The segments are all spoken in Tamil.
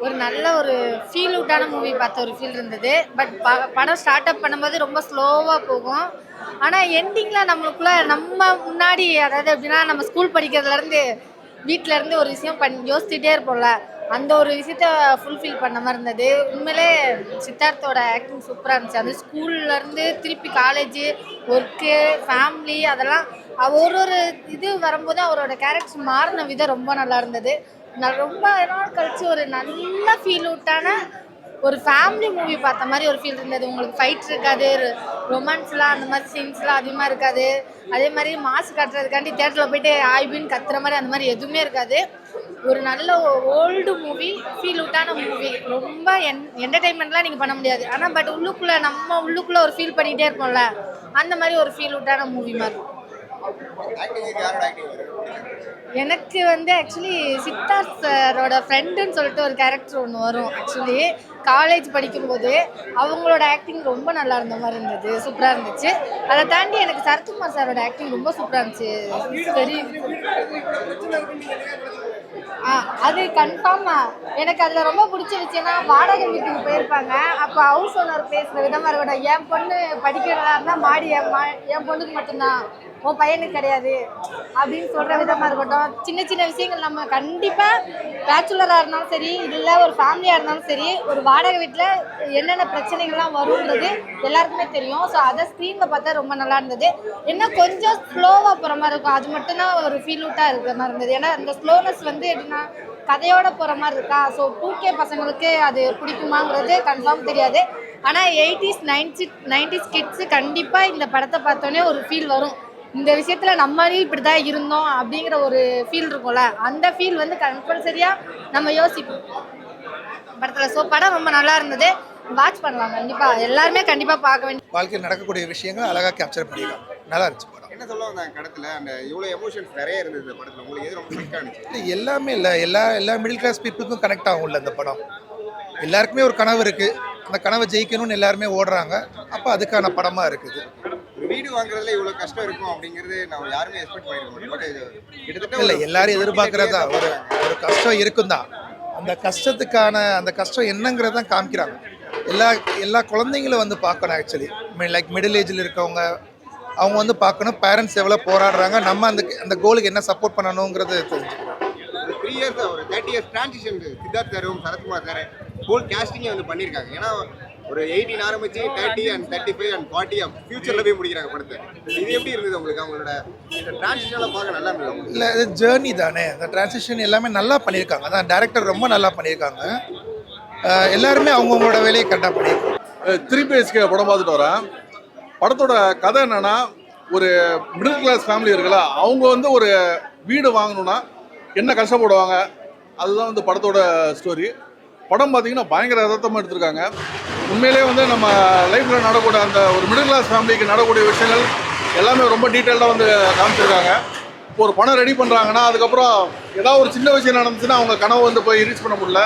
ஒரு நல்ல ஒரு ஃபீல் அவுட்டான மூவி பார்த்த ஒரு ஃபீல் இருந்தது. பட் படம் ஸ்டார்ட் அப் பண்ணும்போது ரொம்ப ஸ்லோவாக போகும். ஆனால் எண்டிங்கில் நம்மளுக்குள்ள நம்ம முன்னாடி அதாவது எப்படின்னா நம்ம ஸ்கூல் படிக்கிறதுலேருந்து வீட்டிலேருந்து ஒரு விஷயம் யோசிச்சுட்டே இருப்போம்ல, அந்த ஒரு விஷயத்த ஃபுல்ஃபில் பண்ண மாதிரி இருந்தது. உண்மையிலே சித்தார்த்தோட ஆக்டிங் சூப்பராக இருந்துச்சு. அது ஸ்கூல்லேருந்து திருப்பி காலேஜு, ஒர்க்கு, ஃபேமிலி அதெல்லாம் ஒரு ஒரு இது வரும்போது அவரோட கேரக்டர் மாறின விதம் ரொம்ப நல்லா இருந்தது. நான் ரொம்ப நாள் கழிச்சு ஒரு நல்ல ஃபீல் அவுட்டான ஒரு ஃபேமிலி மூவி பார்த்த மாதிரி ஒரு ஃபீல் இருந்தது. உங்களுக்கு ஃபைட் இருக்காது, ரொமான்ஸ்லாம் அந்த மாதிரி சீன்ஸ்லாம் அதிகமாக இருக்காது. அதே மாதிரி மாசு காட்டுறதுக்காண்டி தேட்டரில் போயிட்டு ஆய்வுன்னு கத்துற மாதிரி அந்த மாதிரி எதுவுமே இருக்காது. ஒரு நல்ல ஓல்டு மூவி, ஃபீல் அவுட்டான மூவி. ரொம்ப என்டர்டைன்மெண்ட்லாம் நீங்கள் பண்ண முடியாது. ஆனால் பட் நம்ம உள்ளுக்குள்ளே ஒரு ஃபீல் பண்ணிகிட்டே இருப்போம்ல, அந்த மாதிரி ஒரு ஃபீல் அவுட்டான மூவி மாதிரி. எனக்கு ஆக்சுவலி சித்தார்த் சாரோட ஃப்ரெண்டுன்னு சொல்லிட்டு ஒரு கேரக்டர் ஒன்று வரும். ஆக்சுவலி காலேஜ் படிக்கும்போது அவங்களோட ஆக்டிங் ரொம்ப நல்லா இருந்த மாதிரி இருந்தது, சூப்பராக இருந்துச்சு. அதை தாண்டி எனக்கு சரத்குமார் சாரோட ஆக்டிங் ரொம்ப சூப்பராக இருந்துச்சு. சரி, அது கன்ஃபார்மா எனக்கு அதில் ரொம்ப பிடிச்சிருச்சுன்னா வாடகை வீட்டுக்கு போயிருப்பாங்க. அப்போ ஹவுஸ் ஓனர் பேசுகிற விதமாக இருக்கட்டும், என் பொண்ணு படிக்கிறதா இருந்தால் மாடி என் பொண்ணுக்கு மட்டும்தான், உன் பையனுக்கு கிடையாது அப்படின்னு சொல்கிற விதமாக இருக்கட்டும். சின்ன சின்ன விஷயங்கள் நம்ம கண்டிப்பாக பேச்சுலராக இருந்தாலும் சரி, இல்லை ஒரு ஃபேமிலியாக இருந்தாலும் சரி, ஒரு வாடகை வீட்டில் என்னென்ன பிரச்சனைகள்லாம் வரும்ன்றது எல்லாருக்குமே தெரியும். ஸோ அதை ஸ்க்ரீனில் பார்த்தா ரொம்ப நல்லா இருந்தது. என்ன கொஞ்சம் ஸ்லோவாக போகிற மாதிரி இருக்கும், அது மட்டும்தான் ஒரு ஃபீல் அவுட்டாக இருக்கிற மாதிரி இருந்தது. ஏன்னா அந்த ஸ்லோனஸ் எப்படின்னா கதையோட போகிற மாதிரி இருக்கா. ஸோ 2K பசங்களுக்கு அது பிடிக்குமாங்கிறது கன்ஃபார்ம் தெரியாது. ஆனால் 80s 90s கிட்ஸு கண்டிப்பாக இந்த படத்தை பார்த்தோன்னே ஒரு ஃபீல் வரும். இந்த விஷயத்தில் நம்மளையும் இப்படி தான் இருந்தோம் அப்படிங்கிற ஒரு ஃபீல் இருக்கும்ல, அந்த ஃபீல் கம்பல்சரியாக நம்ம யோசிப்போம் படத்தில். ஸோ படம் ரொம்ப நல்லா இருந்தது, வாட்ச் பண்ணலாம். கண்டிப்பாக எல்லாருமே கண்டிப்பாக பார்க்க வேண்டிய வாழ்க்கையில் நடக்கக்கூடிய விஷயங்கள் அழகாக கேப்சர் பண்ணிக்கலாம். நல்லா இருந்துச்சு படம். என்ன சொல்ல வந்தாங்க படத்தில்? அந்த இவ்வளோ எமோஷன்ஸ் நிறைய இருந்தது இந்த படத்தில். உங்களுக்கு எது ரொம்ப ஸ்ட்ரிக்டாக இருந்துச்சு? எல்லாமே இல்லை, எல்லா மிடில் கிளாஸ் பீப்புளுக்கும் கனெக்ட் ஆகும்ல இந்த படம். எல்லாருக்குமே ஒரு கனவு இருக்குது, அந்த கனவை ஜெயிக்கணும்னு எல்லாருமே ஓடுறாங்க. அப்போ அதுக்கான படமாக இருக்குது. ஒரு வீடு வாங்குறதுல இவ்வளோ கஷ்டம் இருக்கும் அப்படிங்கிறது நம்ம யாருமே எக்ஸ்பெக்ட் பண்ணிருக்கோம். பட் இது கிட்டத்தட்ட இல்லை, எல்லாரும் எதிர்பார்க்குறதா ஒரு கஷ்டம் இருக்கும் தான். அந்த கஷ்டம் என்னங்கிறதான் காமிக்கிறாங்க. எல்லா குழந்தைங்களும் பார்க்கணும். ஆக்சுவலி லைக் மிடில் ஏஜில் இருக்கவங்க அவங்க பார்க்கணும். பேரண்ட்ஸ் எவ்வளோ போராடுறாங்க, நம்ம அந்த கோலுக்கு என்ன சப்போர்ட் பண்ணணுங்கிறது தெரிஞ்சுக்கணும். ஒரு 3 இயர்ஸ் ஒரு 30 இயர்ஸ் டிரான்சிஷன் சித்தார்த் சாரும் சரத்குமார் சார் ஹோல் கேஸ்டிங்கே பண்ணியிருக்காங்க. ஏன்னா ஒரு 18 ஆரம்பிச்சு 30 and 35 and 40 ஃபியூச்சரில் போய் முடிக்கிறாங்க படத்தை. இது எப்படி இருந்தது உங்களுக்கு? அவங்களோட இந்த டிரான்சிஷனில் பார்க்க நல்லா இருந்தது? இல்லை, இது ஜேர்னி தானே. அந்த டிரான்சிஷன் எல்லாமே நல்லா பண்ணியிருக்காங்க. அதான் டேரக்டர் ரொம்ப நல்லா பண்ணியிருக்காங்க. எல்லாருமே அவங்கவுங்களோட வேலையை கரெக்டாக பண்ணியிருக்காங்க. 3BHK படம் பார்த்துட்டு வரேன். படத்தோட கதை என்னன்னா, ஒரு மிடில் கிளாஸ் ஃபேமிலி இருக்குல்ல, அவங்க ஒரு வீடு வாங்கணும்னா என்ன கஷ்டப்படுவாங்க, அதுதான் படத்தோட ஸ்டோரி. படம் பார்த்தீங்கன்னா பயங்கர யதார்த்தமாக எடுத்திருக்காங்க. உண்மையிலே நம்ம லைஃப்பில் நடக்கக்கூடிய அந்த ஒரு மிடில் கிளாஸ் ஃபேமிலிக்கு நடக்கக்கூடிய விஷயங்கள் எல்லாமே ரொம்ப டீட்டெயில்டாக காமிச்சிருக்காங்க. இப்போ ஒரு பணம் ரெடி பண்ணுறாங்கன்னா அதுக்கப்புறம் ஏதாவது ஒரு சின்ன விஷயம் நடந்துச்சுன்னா அவங்க கனவு போய் ரீச் பண்ண முடியல.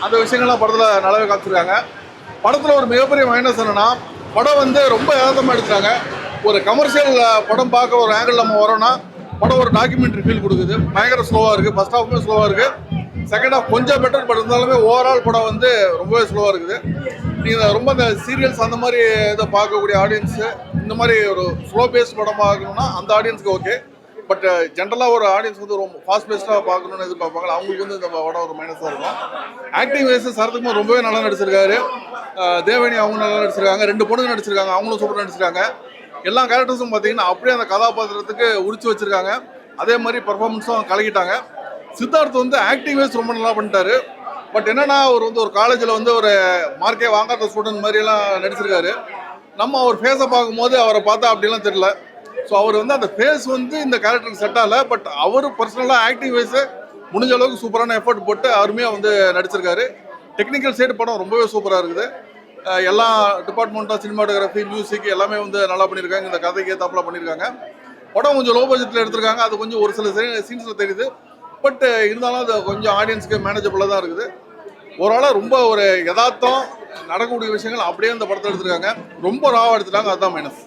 அந்த விஷயங்கள்லாம் படத்தில் நல்லாவே காமிச்சிருக்காங்க. படத்தில் ஒரு மிகப்பெரிய மைனஸ் என்னென்னா, படம் ரொம்ப யதார்த்தமாக எடுத்துட்டாங்க. ஒரு கமர்ஷியல் படம் பார்க்க ஒரு ஆங்கிள் நம்ம வரோன்னா படம் ஒரு டாக்குமெண்ட்ரி ஃபீல் கொடுக்குது. பயங்கர ஸ்லோவாக இருக்குது. ஃபர்ஸ்ட் ஹாஃப்மே ஸ்லோவாக இருக்குது. செகண்ட் ஹாஃப் கொஞ்சம் பெட்டர், பட் இருந்தாலுமே ஓவரால் படம் ரொம்பவே ஸ்லோவாக இருக்குது. நீங்கள் ரொம்ப இந்த சீரியல்ஸ் அந்த மாதிரி இதை பார்க்கக்கூடிய ஆடியன்ஸு இந்த மாதிரி ஒரு ஸ்லோ பேஸ்ட் படம் பார்க்கணுன்னா அந்த ஆடியன்ஸுக்கு ஓகே. பட் ஜென்ரலாக ஒரு ஆடியன்ஸ் ரொம்ப ஃபாஸ்ட் பேஸ்டாக பார்க்கணுன்னு எதிர்பார்ப்பாங்க. அவங்களுக்கு இந்த படம் ஒரு மைனஸாக இருக்கும். ஆக்டிங் வைஸ் சரத்குமார் ரொம்பவே நல்லா நடிச்சிருக்காரு. தேவனி அவங்க நல்லா நடிச்சிருக்காங்க. 2 பொண்ணுங்க நடிச்சிருக்காங்க, அவங்களும் சூப்பராக நடிச்சிருக்காங்க. எல்லா கேரக்டர்ஸும் பார்த்தீங்கன்னா அப்படியே அந்த கதாபாத்திரத்துக்கு உரிச்சு வச்சிருக்காங்க. அதே மாதிரி பர்ஃபார்மன்ஸும் கலக்கிட்டாங்க. சித்தார்த் ஆக்டிங் வைஸ் ரொம்ப நல்லா பண்ணிட்டாரு. பட் என்னன்னா, அவர் ஒரு காலேஜில் ஒரு மார்க்கே வாங்காத ஸ்டூடெண்ட் மாதிரியெல்லாம் நடிச்சிருக்காரு. நம்ம அவர் ஃபேஸை பார்க்கும்போது அவரை பார்த்தா அப்படிலாம் தெரியல. ஸோ அவர் அந்த ஃபேஸ் இந்த கேரக்டருக்கு செட் ஆகலை. பட் அவர் பர்சனலாக ஆக்டிங் வைஸு முடிஞ்ச அளவுக்கு சூப்பரான எஃபர்ட் போட்டு அருமையாக நடிச்சிருக்காரு. டெக்னிக்கல் சைடு படம் ரொம்பவே சூப்பராக இருக்குது. எல்லா டிபார்ட்மெண்ட்டாக சினிமாட்டோகிராஃபி, மியூசிக் எல்லாமே நல்லா பண்ணியிருக்காங்க. இந்த கதைக்கு ஏற்றாப்புல பண்ணியிருக்காங்க. படம் கொஞ்சம் லோ பட்ஜெட்டில் எடுத்திருக்காங்க. அது கொஞ்சம் ஒரு சில சீன்ஸில் தெரியுது. பட் இருந்தாலும் அது கொஞ்சம் ஆடியன்ஸுக்கு மேனேஜபிளாக தான் இருக்குது. ஓரளவு ரொம்ப ஒரு யதார்த்தம் நடக்கக்கூடிய விஷயங்கள் அப்படியே அந்த படத்தில் எடுத்திருக்காங்க. ரொம்ப ராவாக எடுத்துட்டாங்க. அதுதான் மைனஸ்.